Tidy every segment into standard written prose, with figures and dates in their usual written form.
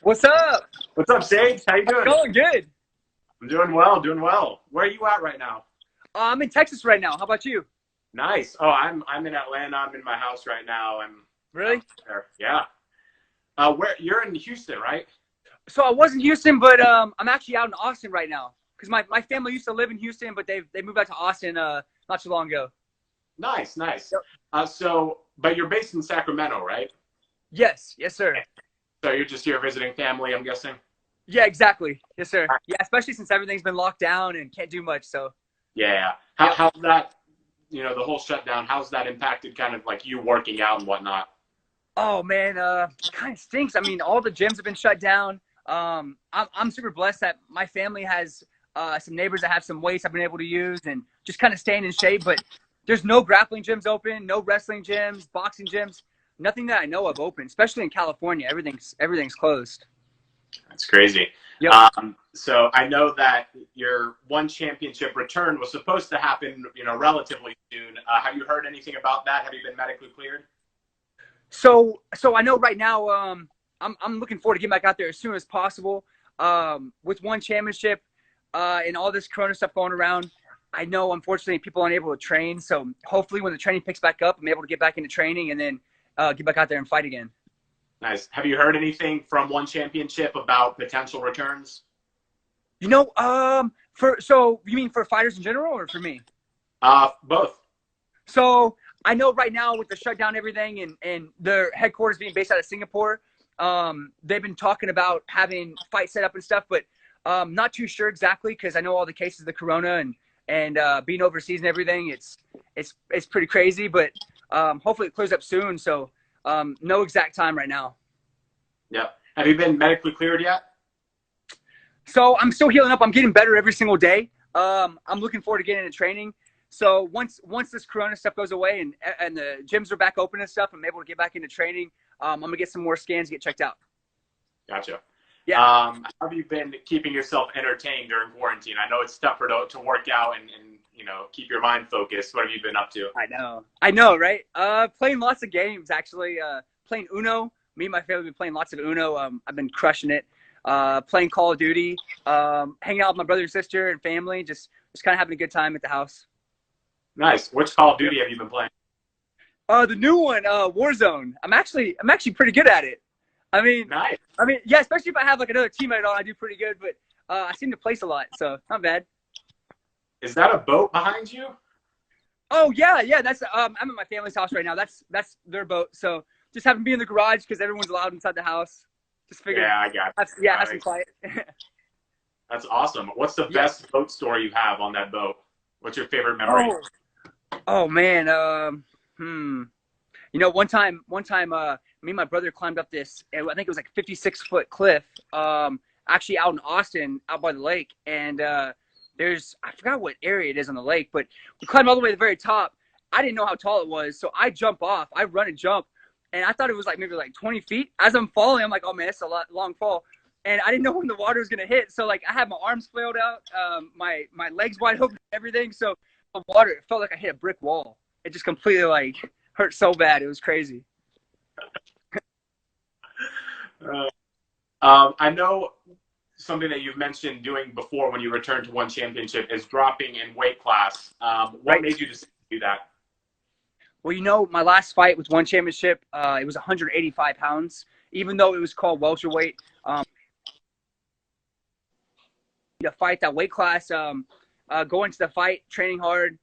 What's up? What's up, Sage? How you doing? Going good. I'm doing well, doing well. Where are you at right now? I'm in Texas right now. How about you? Nice. Oh, I'm in Atlanta. I'm in my house right now. I'm Really? there. Yeah. Where you're in Houston, right? So I was in Houston, but I'm actually out in Austin right now because my family used to live in Houston, but they moved out to Austin not too long ago. Nice, nice. Yep. But you're based in Sacramento, right? Yes, yes, sir. So you're just here visiting family, I'm guessing. Yeah, exactly. Yes, sir. Yeah, especially since everything's been locked down and can't do much. So Yeah. yep. How's that? The whole shutdown. How's that impacted kind of like you working out and whatnot? Oh man, kind of stinks. I mean, all the gyms have been shut down. I'm super blessed that my family has some neighbors that have some weights I've been able to use and just kind of staying in shape. But there's no grappling gyms open, no wrestling gyms, boxing gyms, nothing that I know of open. Especially in California, everything's closed. That's crazy. Yep. So I know that your one championship return was supposed to happen, relatively soon. Have you heard anything about that? Have you been medically cleared? So I know right now, I'm looking forward to getting back out there as soon as possible. With one championship, and all this Corona stuff going around, I know unfortunately people aren't able to train. So hopefully when the training picks back up, I'm able to get back into training and then get back out there and fight again. Nice. Have you heard anything from one championship about potential returns? So you mean for fighters in general or for me? Both. So I know right now with the shutdown and everything and their headquarters being based out of Singapore, they've been talking about having fights set up and stuff, but not too sure exactly because I know all the cases of the Corona and being overseas and everything, it's pretty crazy, but hopefully it clears up soon. So no exact time right now. Yep. Have you been medically cleared yet? So I'm still healing up. I'm getting better every single day. I'm looking forward to getting into training. So once this Corona stuff goes away and the gyms are back open and stuff, I'm able to get back into training. I'm gonna get some more scans, get checked out. Gotcha. Yeah. How have you been keeping yourself entertained during quarantine? I know it's tougher to work out and keep your mind focused. What have you been up to? I know, right? Playing lots of games actually. Playing Uno. Me and my family have been playing lots of Uno. I've been crushing it. Playing Call of Duty. Hanging out with my brother and sister and family. Just kind of having a good time at the house. Nice. Which Call of Duty have you been playing? The new one, Warzone. I'm actually pretty good at it. Nice. Yeah, especially if I have like another teammate on, I do pretty good. But I seem to place a lot, so not bad. Is that a boat behind you? Oh yeah. That's I'm at my family's house right now. That's their boat. So just having to be in the garage because everyone's allowed inside the house. Just figured. Yeah, I got it. Have some quiet. That's awesome. What's the best boat story you have on that boat? What's your favorite memory? Oh man. One time, me and my brother climbed up this, I think it was like a 56-foot cliff, actually out in Austin, out by the lake. And I forgot what area it is on the lake, but we climbed all the way to the very top. I didn't know how tall it was, so I jump off. I run and jump, and I thought it was like maybe like 20 feet. As I'm falling, I'm like, oh man, it's a long fall. And I didn't know when the water was gonna hit, so like I had my arms flailed out, my legs wide open, everything. So the water, it felt like I hit a brick wall. It just completely like hurt so bad. It was crazy. I know something that you've mentioned doing before when you returned to one championship is dropping in weight class. What made you decide to do that? Well, my last fight was one championship. It was 185 pounds, even though it was called welterweight. To fight that weight class, going to the fight, training hard.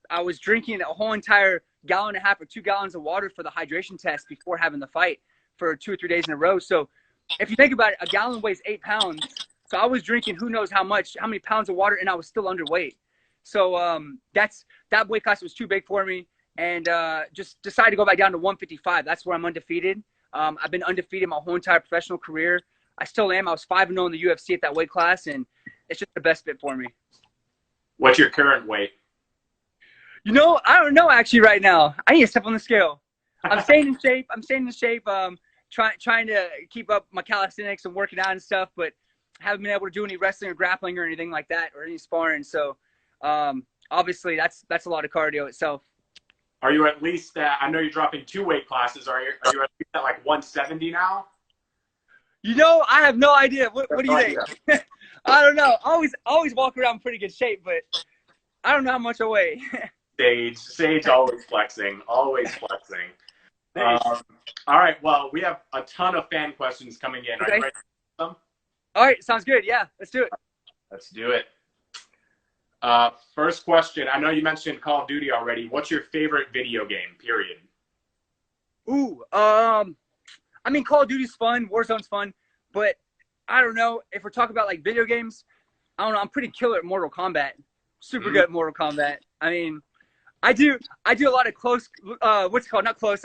I was drinking a whole entire gallon and a half or 2 gallons of water for the hydration test before having the fight for 2 or 3 days in a row. So if you think about it, a gallon weighs 8 pounds. So I was drinking who knows how many pounds of water, and I was still underweight. So that weight class was too big for me, and just decided to go back down to 155. That's where I'm undefeated. I've been undefeated my whole entire professional career. I still am. I was 5-0 in the UFC at that weight class, and it's just the best fit for me. What's your current weight? I don't know actually right now. I need to step on the scale. I'm staying in shape. Trying to keep up my calisthenics and working out and stuff, but haven't been able to do any wrestling or grappling or anything like that or any sparring. So obviously that's a lot of cardio itself. Are you at least? I know you're dropping 2 weight classes. Are you at least at like 170 now? You know, I have no idea. What do No you idea. think? I don't know. Always walk around in pretty good shape, but I don't know how much I weigh. Sage always flexing, always flexing. Nice. All right, well, we have a ton of fan questions coming in. Are Okay. you ready for some? All right, sounds good. Yeah, let's do it. Let's do it. First question. I know you mentioned Call of Duty already. What's your favorite video game, period? Ooh, I mean, Call of Duty's fun, Warzone's fun, but I don't know if we're talking about like video games. I don't know. I'm pretty killer at Mortal Kombat. Super good at Mortal Kombat. I mean, I do a lot of close, what's it called? Not close,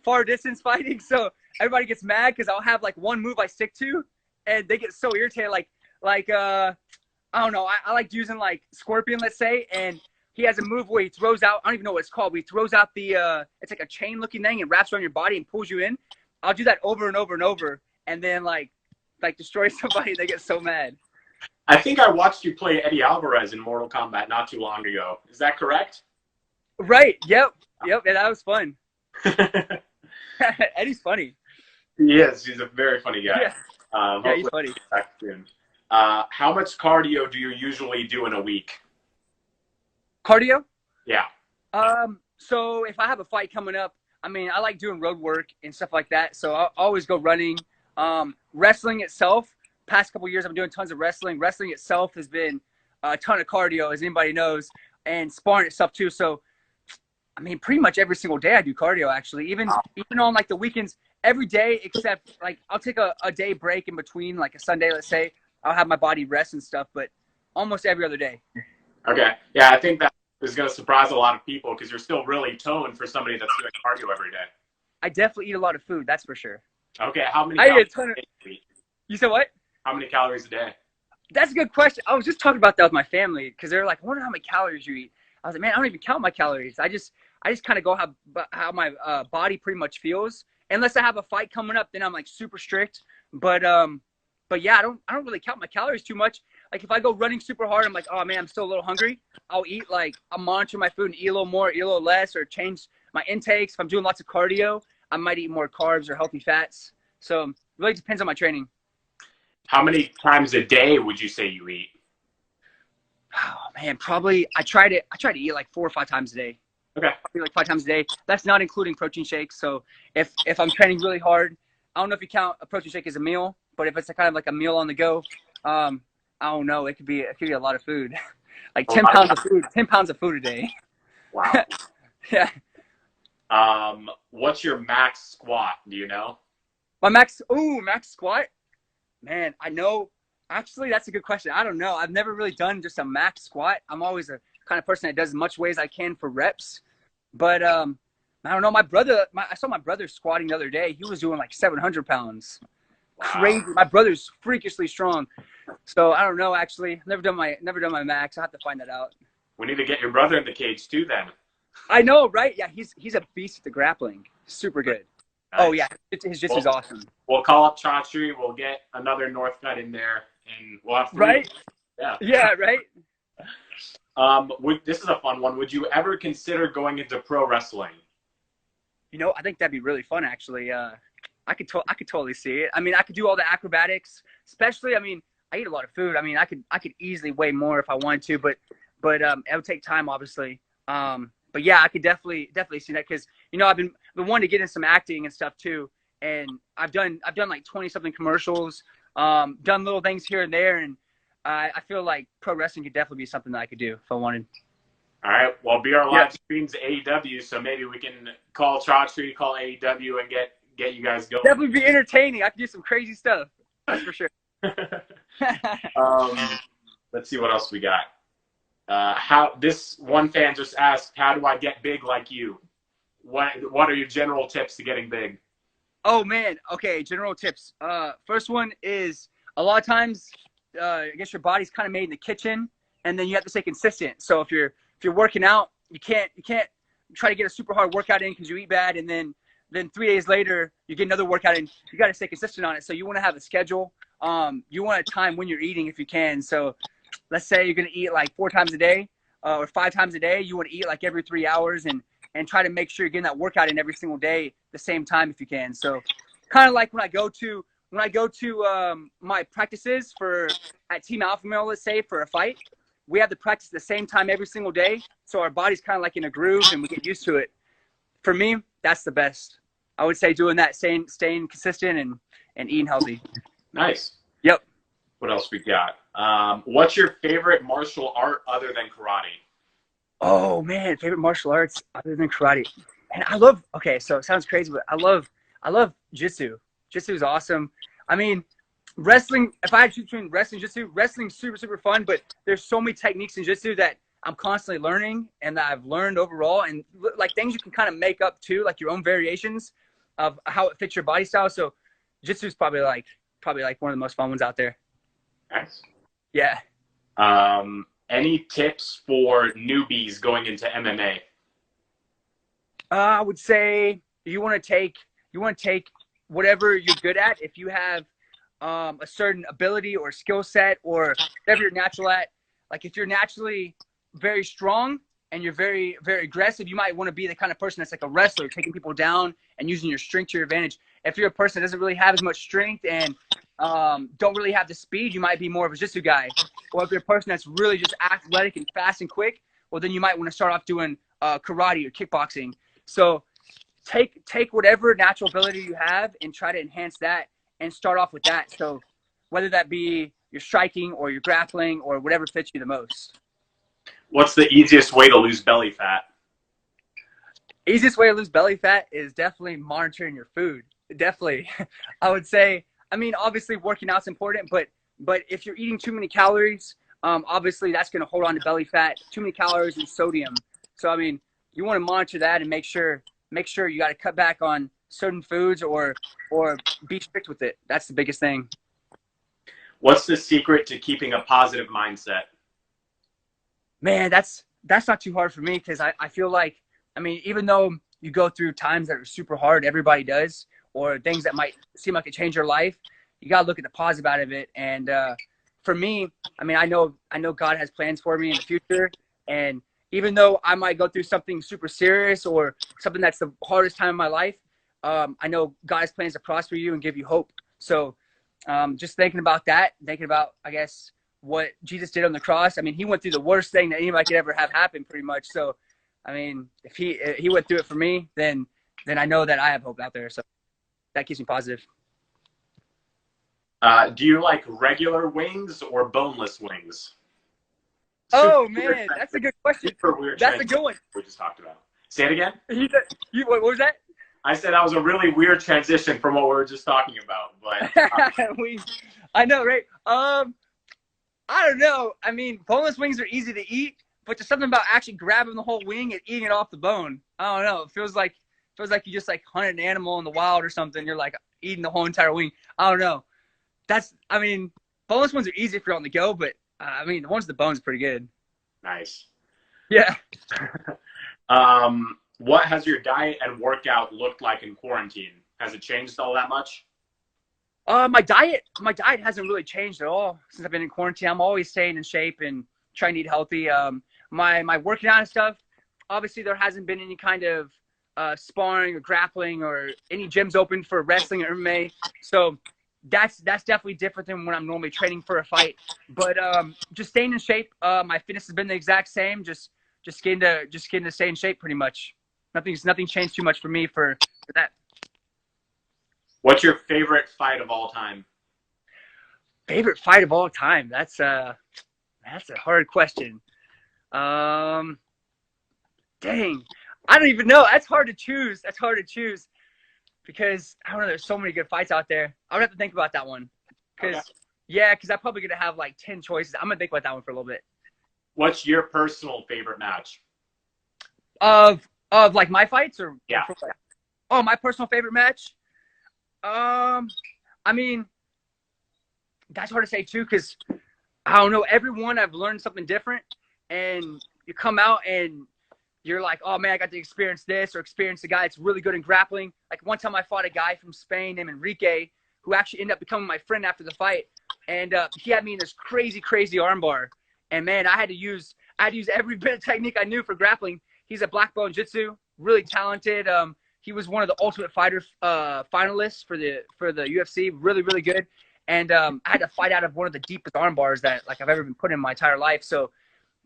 far distance fighting. So everybody gets mad because I'll have like one move I stick to, and they get so irritated. I don't know. I like using like Scorpion, let's say, and he has a move where he throws out. I don't even know what it's called. But he throws out the. It's like a chain looking thing and wraps around your body and pulls you in. I'll do that over and over and over, and then like destroy somebody. They get so mad. I think I watched you play Eddie Alvarez in Mortal Kombat not too long ago. Is that correct? Right. Yep. Yeah, that was fun. Eddie's funny. He is. He's a very funny guy. Yeah, he's funny. How much cardio do you usually do in a week? Cardio? Yeah. So if I have a fight coming up, I mean, I like doing road work and stuff like that. So I'll always go running. Wrestling itself, past couple years, I've been doing tons of wrestling. Wrestling itself has been a ton of cardio, as anybody knows, and sparring itself too. So, I mean, pretty much every single day I do cardio, actually. Even on like the weekends, every day except like I'll take a day break in between, like a Sunday, let's say. I'll have my body rest and stuff, but almost every other day. Okay. Yeah, I think that is going to surprise a lot of people because you're still really toned for somebody that's doing cardio every day. I definitely eat a lot of food, that's for sure. Okay. How many I eat a calories ton of. a day do you eat? You said what? How many calories a day? That's a good question. I was just talking about that with my family because they're like, I wonder how many calories you eat. I was like, man, I don't even count my calories. I just kind of go how my body pretty much feels. Unless I have a fight coming up, then I'm like super strict. But yeah, I don't really count my calories too much. Like if I go running super hard, I'm like, oh man, I'm still a little hungry. I'll eat I'll monitor my food and eat a little more, eat a little less, or change my intakes. If I'm doing lots of cardio, I might eat more carbs or healthy fats. So it really depends on my training. How many times a day would you say you eat? Oh man, probably I try to eat like 4 or 5 times a day. Okay. Probably like 5 times a day. That's not including protein shakes. So if I'm training really hard, I don't know if you count a protein shake as a meal, but if it's kind of like a meal on the go, I don't know. It could be a lot of food, like 10 pounds of food. 10 pounds of food a day. Wow. Yeah. What's your max squat? Do you know? My max squat. Man, I know. Actually, that's a good question. I don't know. I've never really done just a max squat. I'm always a kind of person that does as much weight as I can for reps. But I don't know. I saw my brother squatting the other day. He was doing like 700 pounds. Wow. Crazy. My brother's freakishly strong. So I don't know. Actually, never done my max. I will have to find that out. We need to get your brother in the cage too, then. I know, right? Yeah, he's a beast at the grappling. Super good. Nice. Oh yeah, his jiu-jitsu is awesome. We'll call up Chaudhry. We'll get another Northcutt in there, and we'll have 3. Right. Yeah. Yeah. Right. This is a fun one. Would you ever consider going into pro wrestling? You know, I think that'd be really fun. Actually, I could totally see it. I mean, I could do all the acrobatics, especially. I mean, I eat a lot of food. I mean, I could easily weigh more if I wanted to, but it would take time, obviously. But yeah, I could definitely see that because I've been wanting to get in some acting and stuff too, and I've done like 20 something commercials, done little things here and there, and I feel like pro wrestling could definitely be something that I could do if I wanted. All right, well, BR Live streams AEW, so maybe we can call Chaudhry, call AEW, and get you guys going. Definitely be entertaining. I could do some crazy stuff. That's for sure. Let's see what else we got. How this one fan just asked, how do I get big like you? What are your general tips to getting big? Oh man, okay, general tips. First one is a lot of times I guess your body's kind of made in the kitchen, and then you have to stay consistent. So if you're working out, you can't try to get a super hard workout in because you eat bad, and then 3 days later you get another workout in. You got to stay consistent on it. So you want to have a schedule. You want to time when you're eating if you can. So let's say you're going to eat like 4 times a day or 5 times a day. You want to eat like every 3 hours and try to make sure you're getting that workout in every single day at the same time if you can. So kind of like when I go to when I go to my practices at Team Alpha Male, let's say for a fight, we have to practice at the same time every single day. So our body's kind of like in a groove and we get used to it. For me, that's the best. I would say doing that, staying consistent and eating healthy. Nice. Yep. What else we got? What's your favorite martial art other than karate? Oh man, favorite martial arts other than karate. And okay, so it sounds crazy, but I love jiu-jitsu. Jiu-jitsu is awesome. I mean, wrestling, if I had to choose between wrestling and jiu-jitsu, wrestling's super, super fun, but there's so many techniques in jiu-jitsu that I'm constantly learning and that I've learned overall, and like things you can kind of make up too, like your own variations of how it fits your body style. So jiu-jitsu is probably like one of the most fun ones out there. Nice. Yeah. Any tips for newbies going into MMA? I would say you want to take whatever you're good at. If you have a certain ability or skill set or whatever you're natural at, like if you're naturally very strong and you're very, very aggressive, you might want to be the kind of person that's like a wrestler, taking people down and using your strength to your advantage. If you're a person that doesn't really have as much strength and don't really have the speed, you might be more of a jiu-jitsu guy. Or if you're a person that's really just athletic and fast and quick, well, then you might want to start off doing karate or kickboxing. So take whatever natural ability you have and try to enhance that and start off with that. So whether that be your striking or your grappling or whatever fits you the most. What's the easiest way to lose belly fat? Easiest way to lose belly fat is definitely monitoring your food. Definitely. I would say, I mean, obviously working out's important, but if you're eating too many calories, obviously that's going to hold on to belly fat. Too many calories and sodium. So, I mean, you want to monitor that and make sure you got to cut back on certain foods or be strict with it. That's the biggest thing. What's the secret to keeping a positive mindset? Man, that's not too hard for me because I feel like, I mean, even though you go through times that are super hard, everybody does, or things that might seem like it change your life, you got to look at the positive out of it. And for me, I mean, I know God has plans for me in the future. And even though I might go through something super serious or something that's the hardest time in my life, I know God has plans to prosper you and give you hope. So just thinking about that, thinking about, I guess, what Jesus did on the cross. I mean, he went through the worst thing that anybody could ever have happen pretty much. So, I mean, if he went through it for me, then I know that I have hope out there. So that keeps me positive. Do you like regular wings or boneless wings? Oh, man, that's a good question. That's a good one. We just talked about. Say it again. What was that? I said that was a really weird transition from what we were just talking about. But I know, right? I don't know. I mean, boneless wings are easy to eat, but there's something about actually grabbing the whole wing and eating it off the bone. I don't know. It feels like you just like hunted an animal in the wild or something. You're like eating the whole entire wing. I don't know. I mean, boneless ones are easy if you're on the go, but I mean, the ones with the bones are pretty good. Nice. Yeah. What has your diet and workout looked like in quarantine? Has it changed all that much? My diet hasn't really changed at all since I've been in quarantine. I'm always staying in shape and trying to eat healthy. My working out and stuff, obviously there hasn't been any kind of sparring or grappling or any gyms open for wrestling or MMA. So that's definitely different than when I'm normally training for a fight. But just staying in shape. My fitness has been the exact same. Just getting to stay in shape pretty much. Nothing changed too much for me for that. What's your favorite fight of all time? Favorite fight of all time? That's a hard question. Dang, I don't even know. That's hard to choose because I don't know. There's so many good fights out there. I would have to think about that one. Because I'm probably gonna have like 10 choices. I'm gonna think about that one for a little bit. What's your personal favorite match? Of like my fights or yeah? Oh, my personal favorite match. I mean, that's hard to say too, because I don't know. Everyone I've learned something different, and you come out and you're like, oh man, I got to experience this or experience a guy that's really good in grappling. Like one time I fought a guy from Spain named Enrique, who actually ended up becoming my friend after the fight, and he had me in this crazy armbar, and man, I had to use every bit of technique I knew for grappling. He's a black belt in jiu-jitsu, really talented. He was one of the Ultimate Fighter finalists for the UFC. Really, really good. And I had to fight out of one of the deepest arm bars that like I've ever been put in my entire life. So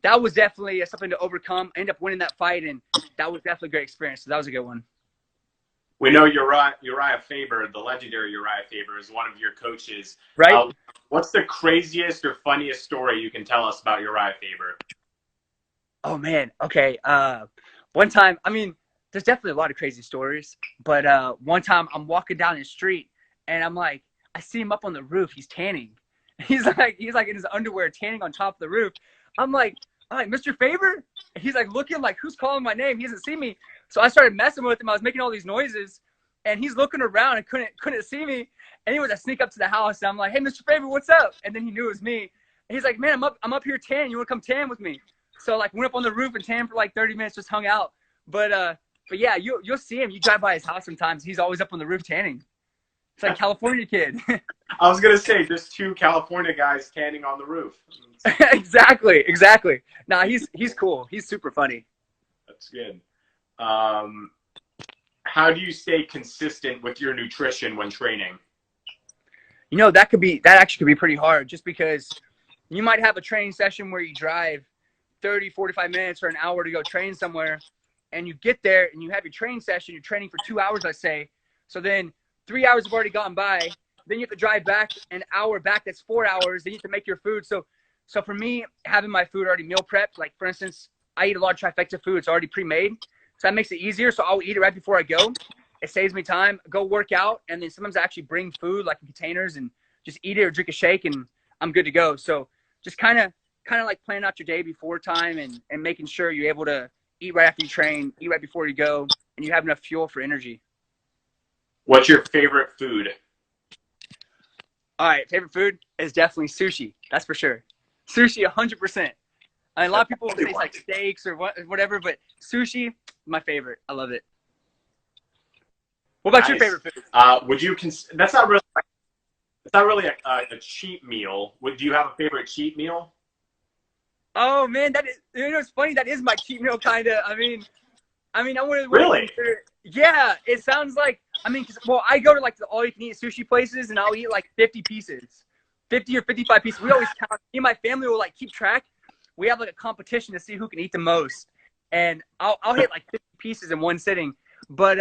that was definitely something to overcome. I ended up winning that fight, and that was definitely a great experience. So that was a good one. We know Uriah Faber, the legendary Uriah Faber, is one of your coaches. Right? What's the craziest or funniest story you can tell us about Uriah Faber? Oh, man. Okay. One time, I mean, there's definitely a lot of crazy stories. But one time I'm walking down the street, and I'm like, I see him up on the roof. He's tanning. He's like in his underwear tanning on top of the roof. I'm like, Mr. Faber? And he's like looking like, who's calling my name? He doesn't see me. So I started messing with him. I was making all these noises, and he's looking around and couldn't see me. Anyways, I sneak up to the house, and I'm like, hey, Mr. Faber, what's up? And then he knew it was me. And he's like, man, I'm up here tanning. You want to come tan with me? So like went up on the roof and tan for like 30 minutes, just hung out. But yeah, you'll see him. You drive by his house sometimes. He's always up on the roof tanning. It's like California kid. I was going to say, just two California guys tanning on the roof. Exactly. Nah, he's cool. He's super funny. That's good. How do you stay consistent with your nutrition when training? You know, that actually could be pretty hard, just because you might have a training session where you drive 30, 45 minutes or an hour to go train somewhere, and you get there and you have your training session, you're training for 2 hours, let's say. So then 3 hours have already gone by. Then you have to drive back an hour back. That's 4 hours. Then you have to make your food. So for me, having my food already meal prepped, like for instance, I eat a lot of trifecta food. It's already pre-made. So that makes it easier. So I'll eat it right before I go. It saves me time. Go work out. And then sometimes I actually bring food like in containers and just eat it or drink a shake, and I'm good to go. So just kind of like planning out your day before time and making sure you're able to eat right after you train, eat right before you go, and you have enough fuel for energy. What's your favorite food? All right, favorite food is definitely sushi. That's for sure. Sushi, 100%. I mean, a lot of people say it's like steaks or whatever, but sushi, my favorite. I love it. What about your favorite food? Would you that's not really a cheat meal. Do you have a favorite cheat meal? Oh man, that is, you know, it's funny. That is my cheat meal, kind of. I mean, I wouldn't really. Yeah, it sounds like. I mean, I go to like the all-you-can-eat sushi places, and I'll eat like 50 pieces, 50 or 55 pieces. We always count. Me and my family will like keep track. We have like a competition to see who can eat the most, and I'll hit like 50 pieces in one sitting. But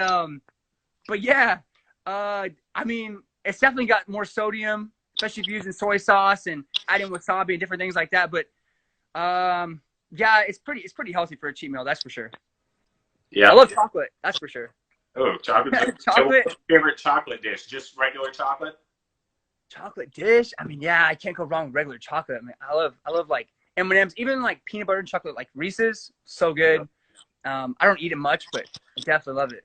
yeah, I mean, it's definitely got more sodium, especially if you're using soy sauce and adding wasabi and different things like that. But yeah, it's pretty healthy for a cheat meal, that's for sure. Yeah, I love chocolate, that's for sure. Oh, chocolate. Chocolate. So what's your favorite chocolate dish? Just regular chocolate? Chocolate dish? I mean, yeah, I can't go wrong with regular chocolate. I mean, I love like M&Ms, even like peanut butter and chocolate, like Reese's, so good. I don't eat it much, but I definitely love it.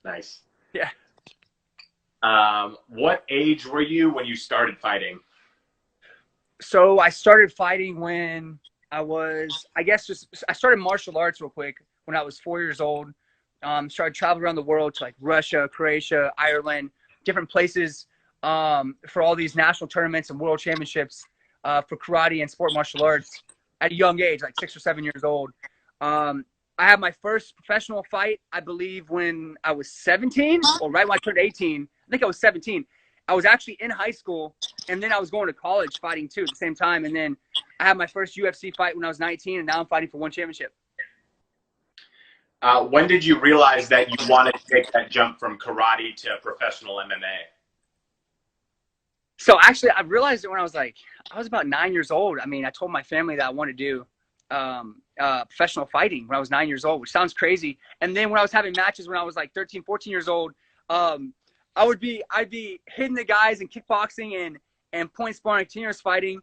Nice. Yeah. What age were you when you started fighting? So I started fighting when I was, I started martial arts real quick when I was 4 years old. Started traveling around the world to like Russia, Croatia, Ireland, different places for all these national tournaments and world championships for karate and sport martial arts at a young age, like 6 or 7 years old. I had my first professional fight, I believe, when I was 17 or right when I turned 18. I think I was 17. I was actually in high school, and then I was going to college fighting too at the same time. And then I had my first UFC fight when I was 19, and now I'm fighting for one championship. When did you realize that you wanted to take that jump from karate to professional MMA? So actually, I realized it when I was about 9 years old. I mean, I told my family that I wanted to do professional fighting when I was 9 years old, which sounds crazy. And then when I was having matches when I was like 13, 14 years old, I'd be hitting the guys in kickboxing and point sparring, continuous fighting,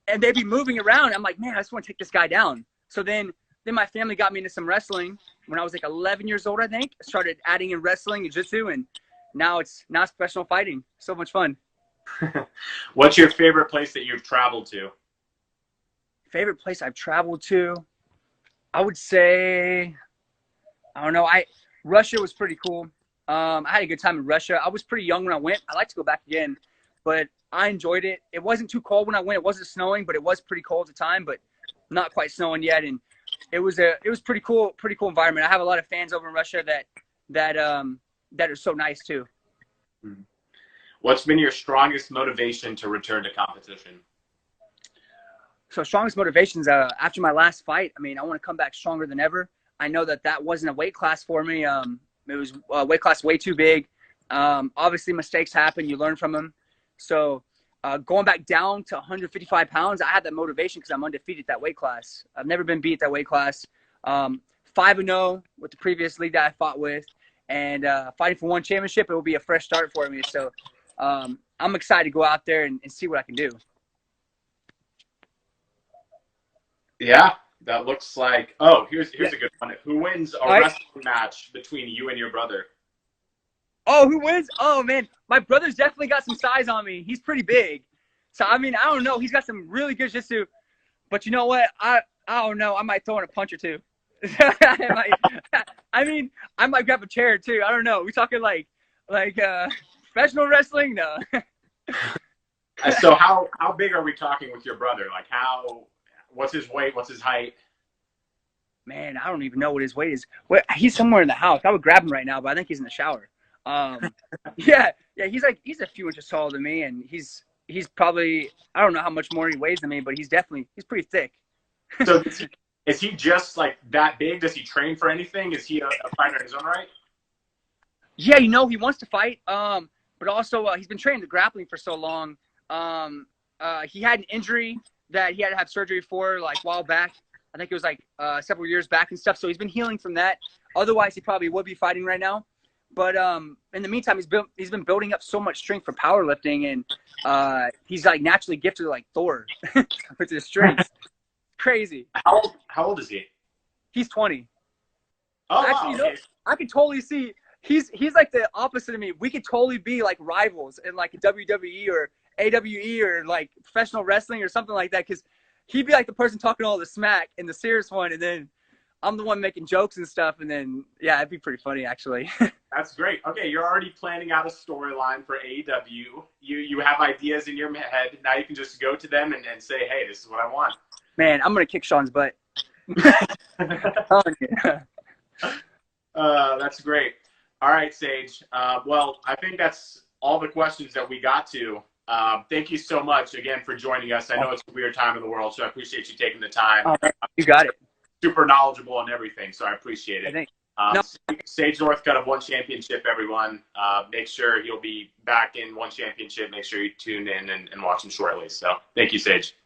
and they'd be moving around. I'm like, man, I just want to take this guy down. So then my family got me into some wrestling when I was like 11 years old, I think. I started adding in wrestling and jiu-jitsu, and now it's professional fighting. So much fun. What's your favorite place that you've traveled to? Favorite place I've traveled to? I would say, I don't know. Russia was pretty cool. I had a good time in Russia. I was pretty young when I went. I'd like to go back again, but I enjoyed it. It wasn't too cold when I went. It wasn't snowing, but it was pretty cold at the time, but not quite snowing yet. And it was pretty cool environment. I have a lot of fans over in Russia that that are so nice too. What's been your strongest motivation to return to competition? So strongest motivations after my last fight. I mean, I want to come back stronger than ever. I know that wasn't a weight class for me. It was a weight class way too big. Obviously, mistakes happen. You learn from them. So going back down to 155 pounds, I had that motivation because I'm undefeated at that weight class. I've never been beat at that weight class. 5-0 with the previous league that I fought with. And fighting for one championship, it will be a fresh start for me. So I'm excited to go out there and see what I can do. Yeah, that looks like. Oh, here's a good one. Who wins a wrestling match between you and your brother? Oh, who wins? Oh man, my brother's definitely got some size on me. He's pretty big, so I mean, I don't know. He's got some really good jiu-jitsu, but you know what? I don't know. I might throw in a punch or two. I mean, I might grab a chair too. I don't know. We talking like professional wrestling? No. So how big are we talking with your brother? Like what's his weight? What's his height? Man, I don't even know what his weight is. He's somewhere in the house. I would grab him right now, but I think he's in the shower. Yeah, he's a few inches taller than me, and he's probably, I don't know how much more he weighs than me, but he's pretty thick. So is he just like that big? Does he train for anything? Is he a fighter in his own right? Yeah, he wants to fight. But also he's been training the grappling for so long. He had an injury that he had to have surgery for like a while back. I think it was like several years back and stuff. So he's been healing from that. Otherwise, he probably would be fighting right now. But in the meantime, he's been building up so much strength for powerlifting, and he's like naturally gifted like Thor with his strength. Crazy. How old is he? He's 20. Oh, actually, wow, okay. I can totally see. He's like the opposite of me. We could totally be like rivals in like WWE or AWE or like professional wrestling or something like that. Because he'd be like the person talking all the smack in the serious one, and then I'm the one making jokes and stuff. And then yeah, it'd be pretty funny actually. That's great. Okay, you're already planning out a storyline for AEW. You have ideas in your head. Now you can just go to them and say, hey, this is what I want. Man, I'm gonna kick Sean's butt. That's great. All right, Sage. Well, I think that's all the questions that we got to. Thank you so much again for joining us. I know it's a weird time in the world, so I appreciate you taking the time. You got it. Super knowledgeable on everything, so I appreciate it. Sage Northcutt of One Championship, everyone. Make sure he'll be back in One Championship. Make sure you tune in and watch him shortly. So thank you, Sage.